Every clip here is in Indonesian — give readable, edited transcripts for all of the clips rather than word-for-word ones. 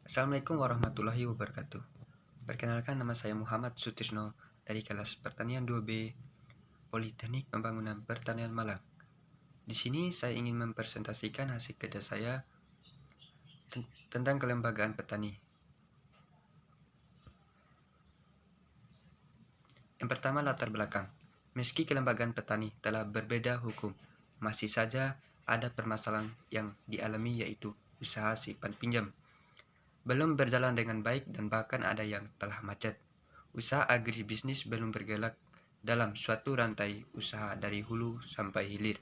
Assalamualaikum warahmatullahi wabarakatuh. Perkenalkan, nama saya Muhammad Sutisno dari kelas Pertanian 2B Politeknik Pembangunan Pertanian Malang. Di sini saya ingin mempresentasikan hasil kerja saya tentang kelembagaan petani. Yang pertama, latar belakang. Meski kelembagaan petani telah berbeda hukum, masih saja ada permasalahan yang dialami, yaitu usaha simpan pinjam belum berjalan dengan baik dan bahkan ada yang telah macet. Usaha agribisnis belum bergerak dalam suatu rantai usaha dari hulu sampai hilir.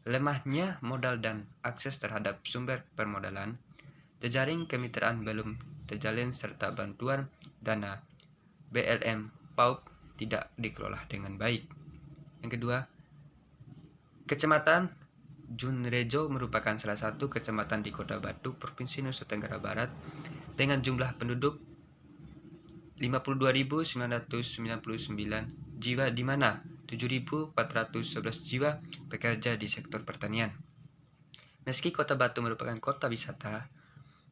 Lemahnya modal dan akses terhadap sumber permodalan, jejaring kemitraan belum terjalin serta bantuan dana BLM PAUD tidak dikelola dengan baik. Yang kedua, Kecamatan Junrejo merupakan salah satu kecamatan di Kota Batu, Provinsi Nusa Tenggara Barat dengan jumlah penduduk 52.999 jiwa, di mana 7.411 jiwa bekerja di sektor pertanian. Meski Kota Batu merupakan kota wisata,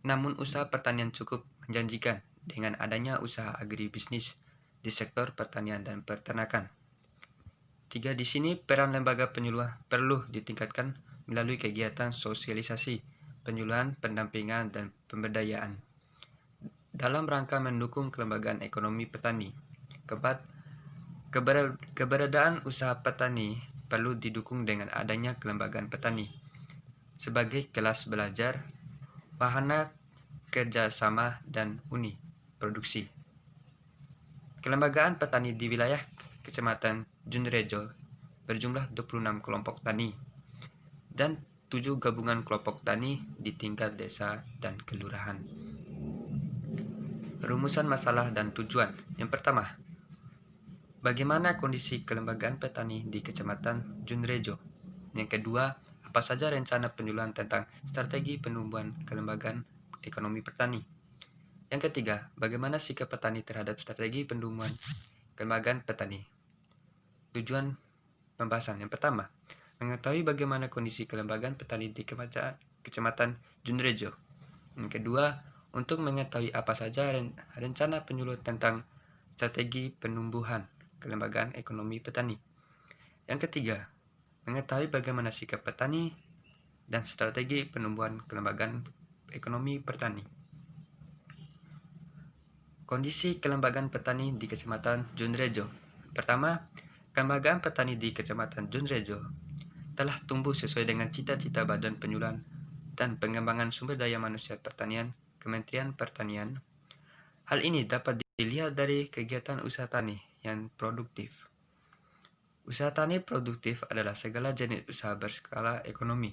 namun usaha pertanian cukup menjanjikan dengan adanya usaha agribisnis di sektor pertanian dan peternakan. 3. Di sini peran lembaga penyuluh perlu ditingkatkan melalui kegiatan sosialisasi, penyuluhan, pendampingan, dan pemberdayaan dalam rangka mendukung kelembagaan ekonomi petani. Keempat, keberadaan usaha petani perlu didukung dengan adanya kelembagaan petani sebagai kelas belajar, wahana kerjasama, dan unit produksi. Kelembagaan petani di wilayah Kecamatan Junrejo berjumlah 26 kelompok tani dan 7 gabungan kelompok tani di tingkat desa dan kelurahan. Rumusan masalah dan tujuan. Yang pertama, bagaimana kondisi kelembagaan petani di Kecamatan Junrejo? Yang kedua, apa saja rencana penyuluhan tentang strategi penumbuhan kelembagaan ekonomi petani? Yang ketiga, bagaimana sikap petani terhadap strategi penumbuhan kelembagaan petani? Tujuan pembahasan. Yang pertama, mengetahui bagaimana kondisi kelembagaan petani di Kecamatan Junrejo. Yang kedua, untuk mengetahui apa saja rencana penyuluhan tentang strategi penumbuhan kelembagaan ekonomi petani. Yang ketiga, mengetahui bagaimana sikap petani dan strategi penumbuhan kelembagaan ekonomi petani. Kondisi kelembagaan petani di Kecamatan Junrejo. Pertama, kelembagaan petani di Kecamatan Junrejo telah tumbuh sesuai dengan cita-cita Badan Penyuluhan dan Pengembangan Sumber Daya Manusia Pertanian, Kementerian Pertanian. Hal ini dapat dilihat dari kegiatan usaha tani yang produktif. Usaha tani produktif adalah segala jenis usaha berskala ekonomi,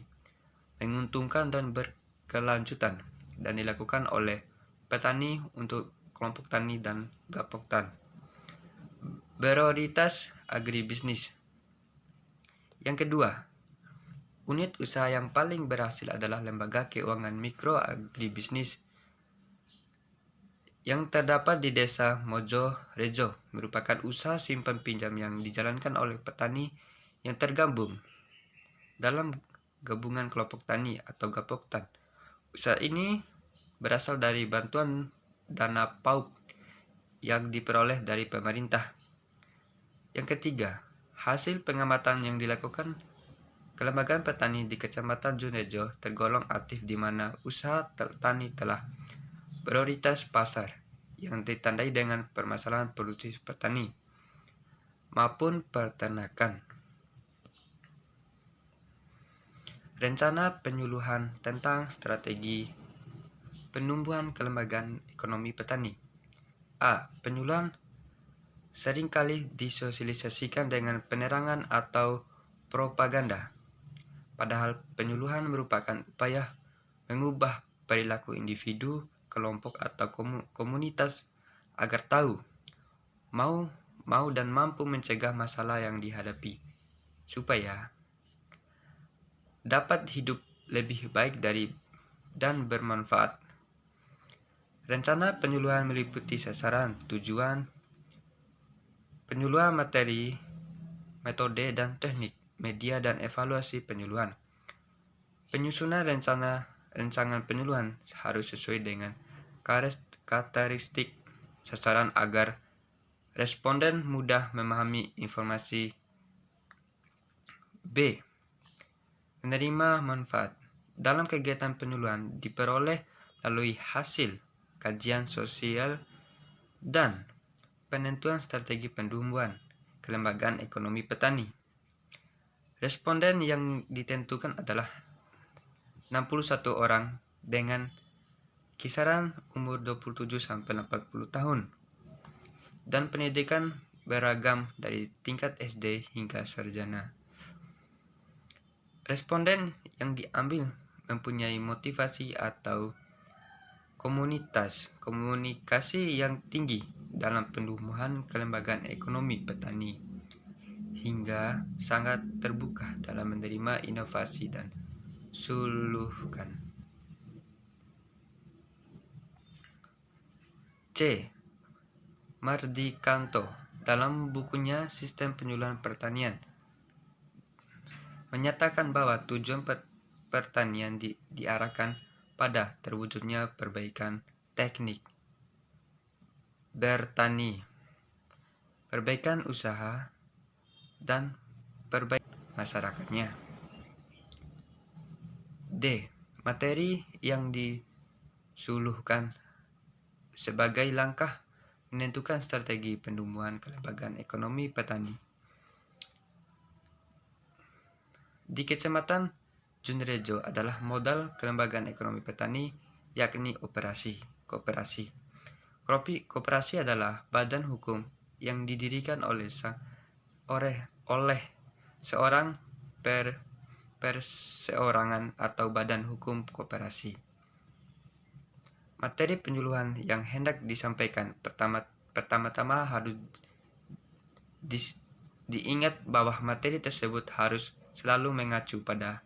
menguntungkan dan berkelanjutan, dan dilakukan oleh petani untuk kelompok tani dan gapoktan. Prioritas agribisnis. Yang kedua, unit usaha yang paling berhasil adalah Lembaga Keuangan Mikro Agribisnis yang terdapat di Desa Mojo Rejo, merupakan usaha simpan pinjam yang dijalankan oleh petani yang tergabung dalam gabungan kelompok tani atau gapoktan. Usaha ini berasal dari bantuan dana PAUD yang diperoleh dari pemerintah. Yang ketiga, hasil pengamatan yang dilakukan kelembagaan petani di Kecamatan Junrejo tergolong aktif, di mana usaha tani telah prioritas pasar yang ditandai dengan permasalahan produktif petani maupun peternakan. Rencana penyuluhan tentang strategi penumbuhan kelembagaan ekonomi petani. A. Penyuluhan seringkali disosialisasikan dengan penerangan atau propaganda, padahal penyuluhan merupakan upaya mengubah perilaku individu, kelompok, atau komunitas agar tahu, mau dan mampu mencegah masalah yang dihadapi, supaya dapat hidup lebih baik dan bermanfaat. Rencana penyuluhan meliputi sasaran, tujuan, penyuluhan materi, metode dan teknik, media, dan evaluasi penyuluhan. Penyusunan rancangan penyuluhan harus sesuai dengan karakteristik sasaran agar responden mudah memahami informasi. B. Menerima manfaat. Dalam kegiatan penyuluhan diperoleh melalui hasil kajian sosial dan penentuan strategi penumbuhan kelembagaan ekonomi petani. Responden yang ditentukan adalah 61 orang dengan kisaran umur 27-80 tahun dan pendidikan beragam dari tingkat SD hingga sarjana. Responden yang diambil mempunyai motivasi atau komunikasi yang tinggi dalam penumbuhan kelembagaan ekonomi petani hingga sangat terbuka dalam menerima inovasi dan suluhan. C. Mardikanto dalam bukunya Sistem Penyuluhan Pertanian menyatakan bahwa tujuan pertanian diarahkan pada terwujudnya perbaikan teknik bertani, perbaikan usaha, dan perbaikan masyarakatnya. D. Materi yang disuluhkan sebagai langkah menentukan strategi penumbuhan kelembagaan ekonomi petani. Di Kecamatan Junrejo adalah modal kelembagaan ekonomi petani, yakni koperasi. Koperasi adalah badan hukum yang didirikan oleh seorang perseorangan atau badan hukum koperasi. Materi penyuluhan yang hendak disampaikan pertama-tama harus diingat bahwa materi tersebut harus selalu mengacu pada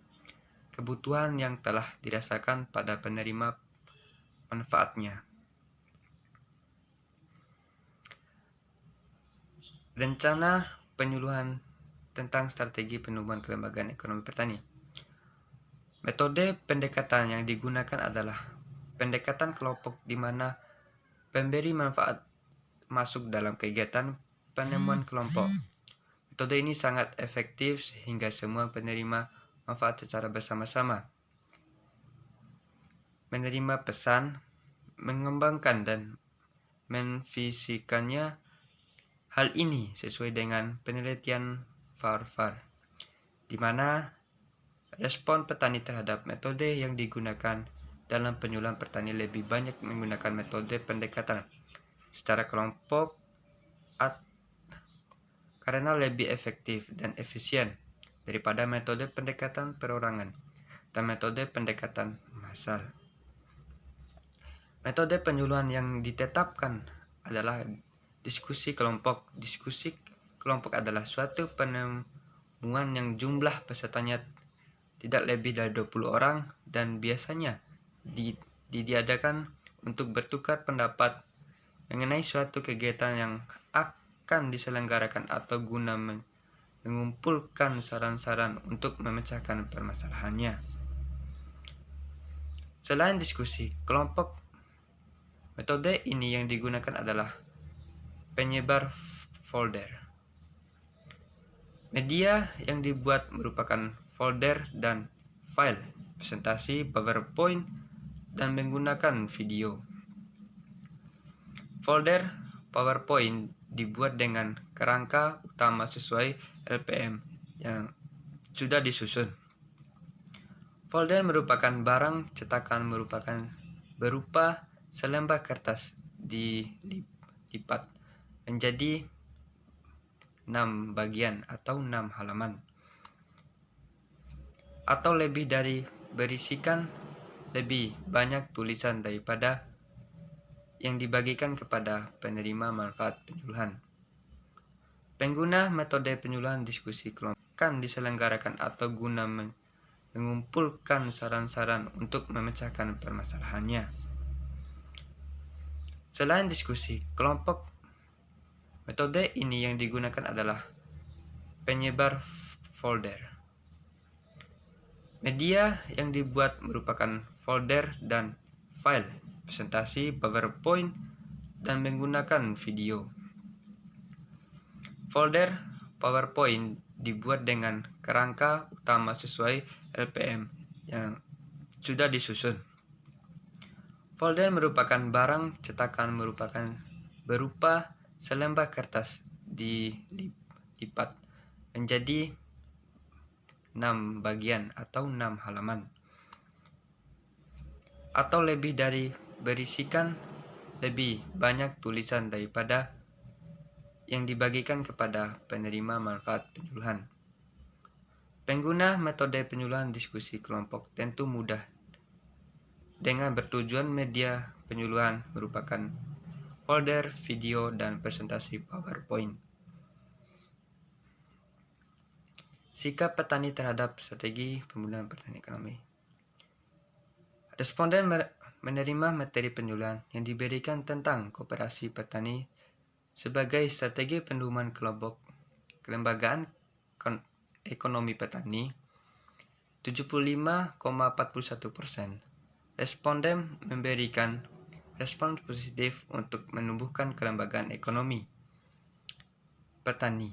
kebutuhan yang telah dirasakan pada penerima manfaatnya. Rencana penyuluhan tentang strategi penumbuhan kelembagaan ekonomi petani. Metode pendekatan yang digunakan adalah pendekatan kelompok di mana pemberi manfaat masuk dalam kegiatan penemuan kelompok. Metode ini sangat efektif sehingga semua penerima manfaat secara bersama-sama menerima pesan, mengembangkan dan memvisikannya. Hal ini sesuai dengan penelitian Farfar, di mana respon petani terhadap metode yang digunakan dalam penyuluhan petani lebih banyak menggunakan metode pendekatan secara kelompok karena lebih efektif dan efisien daripada metode pendekatan perorangan dan metode pendekatan massal. Metode penyuluhan yang ditetapkan adalah diskusi kelompok. Diskusi kelompok adalah suatu penemuan yang jumlah pesertanya tidak lebih dari 20 orang dan biasanya diadakan untuk bertukar pendapat mengenai suatu kegiatan yang akan diselenggarakan atau guna mengumpulkan saran-saran untuk memecahkan permasalahannya. Selain diskusi kelompok, metode ini yang digunakan adalah penyebar folder. Media yang dibuat merupakan folder dan file presentasi PowerPoint dan menggunakan video. Folder PowerPoint dibuat dengan kerangka utama sesuai LPM yang sudah disusun. Folder merupakan barang cetakan berupa selembar kertas dilipat menjadi 6 bagian atau 6 halaman atau lebih dari berisikan lebih banyak tulisan daripada yang dibagikan kepada penerima manfaat penyuluhan. Pengguna metode penyuluhan diskusi kelompok akan diselenggarakan atau guna mengumpulkan saran-saran untuk memecahkan permasalahannya. Selain diskusi kelompok, metode ini yang digunakan adalah penyebar folder. Media yang dibuat merupakan folder dan file presentasi, PowerPoint, dan menggunakan video. Folder PowerPoint dibuat dengan kerangka utama sesuai LPM yang sudah disusun. Folder merupakan barang cetakan berupa selembar kertas dilipat menjadi 6 bagian atau 6 halaman atau lebih dari, berisikan lebih banyak tulisan daripada yang dibagikan kepada penerima manfaat penyuluhan. Pengguna metode penyuluhan diskusi kelompok tentu mudah dengan bertujuan media penyuluhan merupakan folder, video, dan presentasi PowerPoint. Sikap petani terhadap strategi pembunuhan pertanian ekonomi. Responden menerima materi penyuluhan yang diberikan tentang koperasi petani sebagai strategi penduman kelembagaan ekonomi petani. 75,41%. Responden memberikan respon positif untuk menumbuhkan kelembagaan ekonomi petani.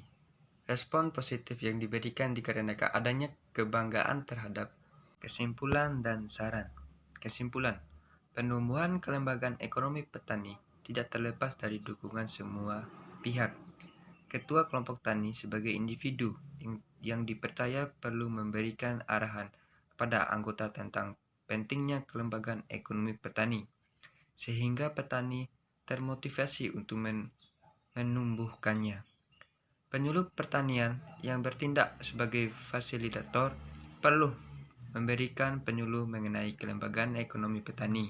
Respon positif yang diberikan dikarenakan adanya kebanggaan terhadap kesimpulan dan saran. Kesimpulan, penumbuhan kelembagaan ekonomi petani tidak terlepas dari dukungan semua pihak. Ketua kelompok tani sebagai individu yang dipercaya perlu memberikan arahan kepada anggota tentang pentingnya kelembagaan ekonomi petani, sehingga petani termotivasi untuk menumbuhkannya. Penyuluh pertanian yang bertindak sebagai fasilitator perlu memberikan penyuluh mengenai kelembagaan ekonomi petani.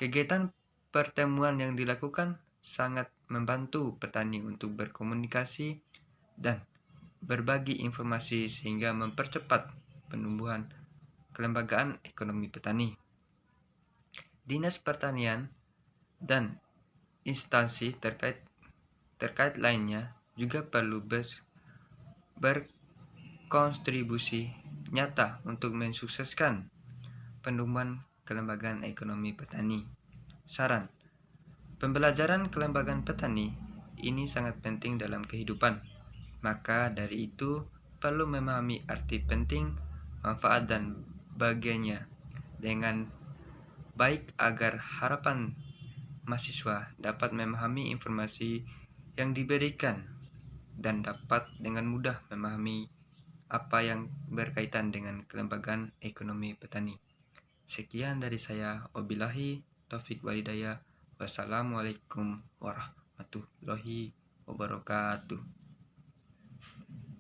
Kegiatan pertemuan yang dilakukan sangat membantu petani untuk berkomunikasi dan berbagi informasi sehingga mempercepat penumbuhan kelembagaan ekonomi petani. Dinas Pertanian dan instansi terkait lainnya juga perlu berkontribusi nyata untuk mensukseskan penumbuhan kelembagaan ekonomi petani. Saran, pembelajaran kelembagaan petani ini sangat penting dalam kehidupan. Maka dari itu perlu memahami arti penting, manfaat dan bagiannya dengan baik agar harapan mahasiswa dapat memahami informasi yang diberikan dan dapat dengan mudah memahami apa yang berkaitan dengan kelembagaan ekonomi petani. Sekian dari saya. Wabillahi taufiq walhidayah. Wassalamualaikum warahmatullahi wabarakatuh.